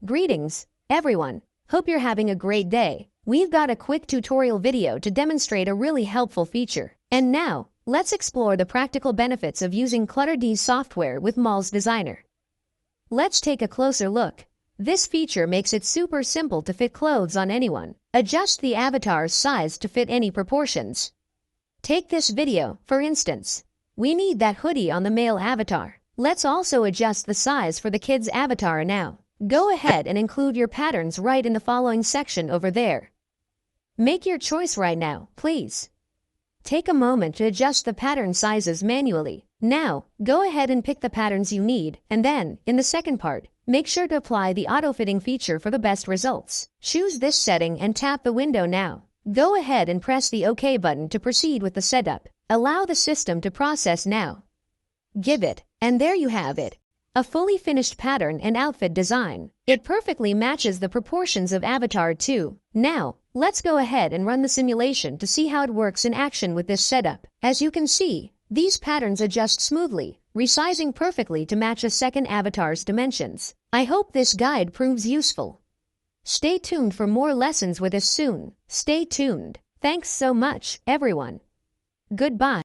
Greetings, everyone. Hope you're having a great day. We've got a quick tutorial video to demonstrate a really helpful feature. And now, let's explore the practical benefits of using ClutterD's software with Marvelouse Designer. Let's take a closer look. This feature makes it super simple to fit clothes on anyone. Adjust the avatar's size to fit any proportions. Take this video, for instance. We need that hoodie on the male avatar. Let's also adjust the size for the kid's avatar now. Go ahead and include your patterns right in the following section over there. Make your choice right now, please. Take a moment to adjust the pattern sizes manually. Now, go ahead and pick the patterns you need, and then, in the second part, make sure to apply the auto-fitting feature for the best results. Choose this setting and tap the window now. Go ahead and press the OK button to proceed with the setup. Allow the system to process now. Give it, and there you have it. A fully finished pattern and outfit design. It perfectly matches the proportions of Avatar 2. Now, let's go ahead and run the simulation to see how it works in action with this setup. As you can see, these patterns adjust smoothly, resizing perfectly to match a second avatar's dimensions. I hope this guide proves useful. Stay tuned for more lessons with us soon. Stay tuned. Thanks so much, everyone. Goodbye.